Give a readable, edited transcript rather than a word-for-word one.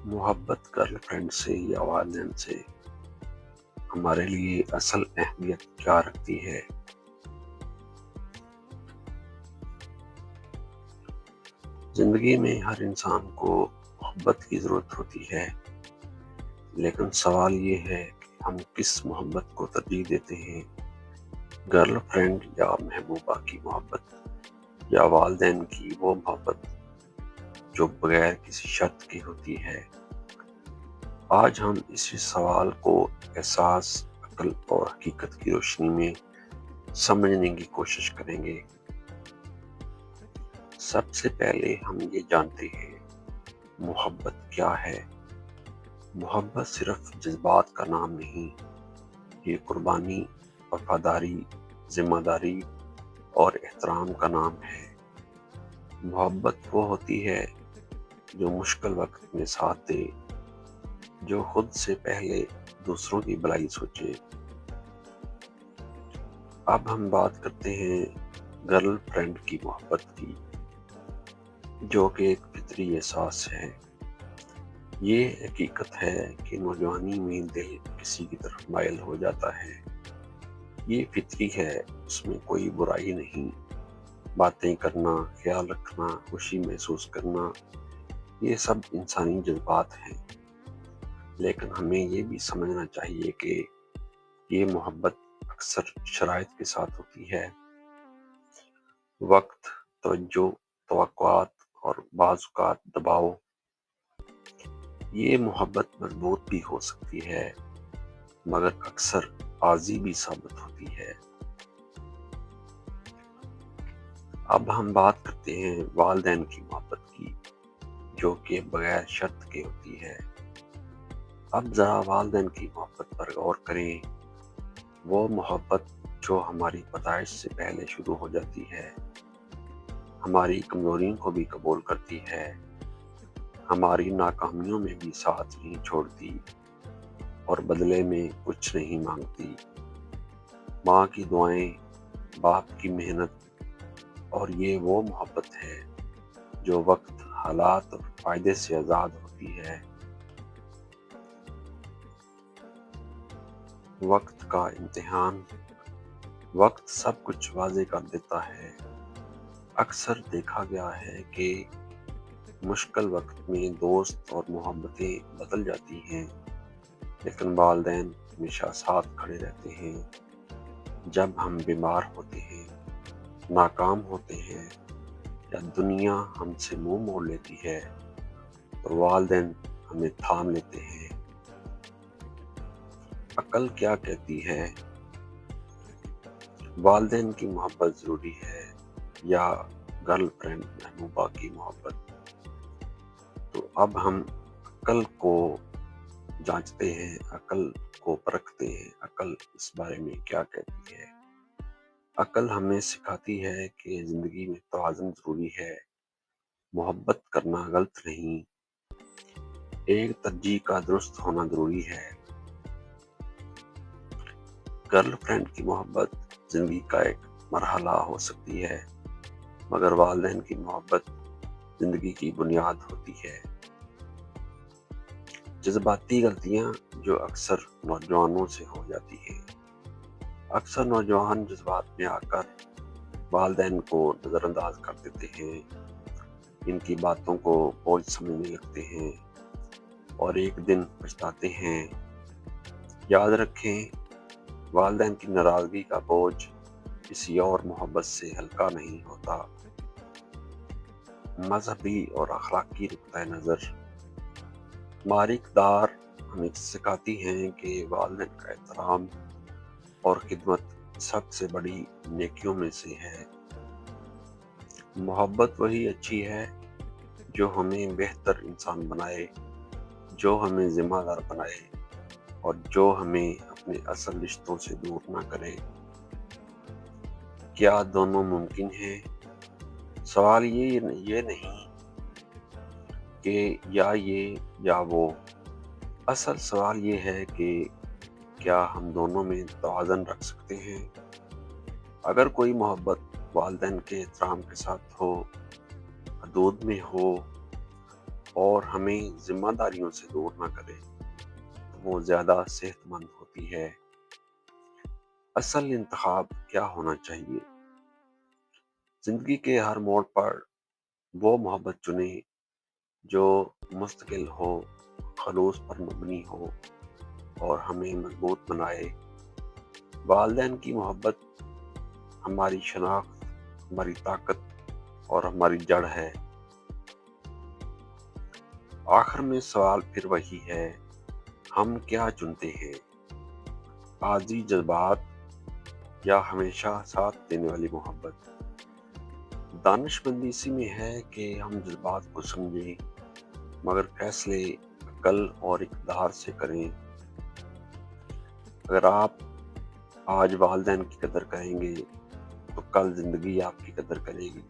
محبت girl friend سے یا والدین سے ہمارے لیے اصل اہمیت کیا رکھتی ہے؟ زندگی میں ہر انسان کو محبت کی ضرورت ہوتی ہے، لیکن سوال یہ ہے کہ ہم کس محبت کو ترجیح دیتے ہیں؟ گرل فرینڈ یا محبوبہ کی محبت، یا والدین کی وہ محبت جو بغیر کسی شرط کی ہوتی ہے؟ آج ہم اسی سوال کو احساس، عقل اور حقیقت کی روشنی میں سمجھنے کی کوشش کریں گے۔ سب سے پہلے ہم یہ جانتے ہیں محبت کیا ہے۔ محبت صرف جذبات کا نام نہیں، یہ قربانی، وفاداری، ذمہ داری اور احترام کا نام ہے۔ محبت وہ ہوتی ہے جو مشکل وقت میں ساتھ دے، جو خود سے پہلے دوسروں کی بھلائی سوچے۔ اب ہم بات کرتے ہیں گرل فرینڈ کی محبت کی، جو کہ ایک فطری احساس ہے۔ یہ حقیقت ہے کہ نوجوانی میں دل کسی کی طرف مائل ہو جاتا ہے۔ یہ فطری ہے، اس میں کوئی برائی نہیں۔ باتیں کرنا، خیال رکھنا، خوشی محسوس کرنا، یہ سب انسانی جذبات ہیں۔ لیکن ہمیں یہ بھی سمجھنا چاہیے کہ یہ محبت اکثر شرائط کے ساتھ ہوتی ہے۔ وقت، توجہ، توقعات اور بعض اوقات دباؤ۔ یہ محبت مضبوط بھی ہو سکتی ہے، مگر اکثر عارضی بھی ثابت ہوتی ہے۔ اب ہم بات کرتے ہیں والدین کی محبت کی، جو کہ بغیر شرط کے ہوتی ہے۔ اب ذرا والدین کی محبت پر غور کریں۔ وہ محبت جو ہماری پیدائش سے پہلے شروع ہو جاتی ہے، ہماری کمزوریوں کو بھی قبول کرتی ہے، ہماری ناکامیوں میں بھی ساتھ نہیں چھوڑتی اور بدلے میں کچھ نہیں مانگتی۔ ماں کی دعائیں، باپ کی محنت، اور یہ وہ محبت ہے جو وقت، حالات اور فائدے سے آزاد ہوتی ہے۔ وقت کا امتحان۔ وقت سب کچھ واضح کر دیتا ہے۔ اکثر دیکھا گیا ہے کہ مشکل وقت میں دوست اور محبتیں بدل جاتی ہیں، لیکن والدین ہمیشہ ساتھ کھڑے رہتے ہیں۔ جب ہم بیمار ہوتے ہیں، ناکام ہوتے ہیں یا دنیا ہم سے منہ موڑ لیتی ہے، تو والدین ہمیں تھام لیتے ہیں۔ عقل کیا کہتی ہے؟ والدین کی محبت ضروری ہے یا گرل فرینڈ محبوبہ کی محبت؟ تو اب ہم عقل کو جانچتے ہیں، عقل کو پرکھتے ہیں، عقل اس بارے میں کیا کہتی ہے۔ عقل ہمیں سکھاتی ہے کہ زندگی میں توازن ضروری ہے، محبت کرنا غلط نہیں، ایک ترجیح کا درست ہونا ضروری ہے۔ گرل فرینڈ کی محبت زندگی کا ایک مرحلہ ہو سکتی ہے، مگر والدین کی محبت زندگی کی بنیاد ہوتی ہے۔ جذباتی غلطیاں جو اکثر نوجوانوں سے ہو جاتی ہیں۔ اکثر نوجوان جذبات میں آ کر والدین کو نظر انداز کر دیتے ہیں، ان کی باتوں کو بوجھ سمجھنے لگتے ہیں اور ایک دن پچھتاتے ہیں۔ یاد رکھیں، والدین کی ناراضگی کا بوجھ کسی اور محبت سے ہلکا نہیں ہوتا۔ مذہبی اور اخلاقی نقطۂ نظر۔ ہماری اقدار ہمیں سکھاتی ہیں کہ والدین کا احترام اور خدمت سب سے بڑی نیکیوں میں سے ہے۔ محبت وہی اچھی ہے جو ہمیں بہتر انسان بنائے، جو ہمیں ذمہ دار بنائے اور جو ہمیں اپنے اصل رشتوں سے دور نہ کرے۔ کیا دونوں ممکن ہیں؟ سوال یہ نہیں کہ یا یہ یا وہ، اصل سوال یہ ہے کہ کیا ہم دونوں میں توازن رکھ سکتے ہیں؟ اگر کوئی محبت والدین کے احترام کے ساتھ ہو، حدود میں ہو اور ہمیں ذمہ داریوں سے دور نہ کرے تو وہ زیادہ صحت مند ہوتی ہے۔ اصل انتخاب کیا ہونا چاہیے؟ زندگی کے ہر موڑ پر وہ محبت چنیں جو مستقل ہو، خلوص پر مبنی ہو اور ہمیں مضبوط بنائے۔ والدین کی محبت ہماری شناخت، ہماری طاقت اور ہماری جڑ ہے۔ آخر میں سوال پھر وہی ہے، ہم کیا چنتے ہیں؟ عارضی جذبات یا ہمیشہ ساتھ دینے والی محبت؟ دانش مندی اسی میں ہے کہ ہم جذبات کو سمجھیں مگر فیصلے عقل اور اقتدار سے کریں۔ اگر آپ آج والدین کی قدر کریں گے تو کل زندگی آپ کی قدر کرے گی۔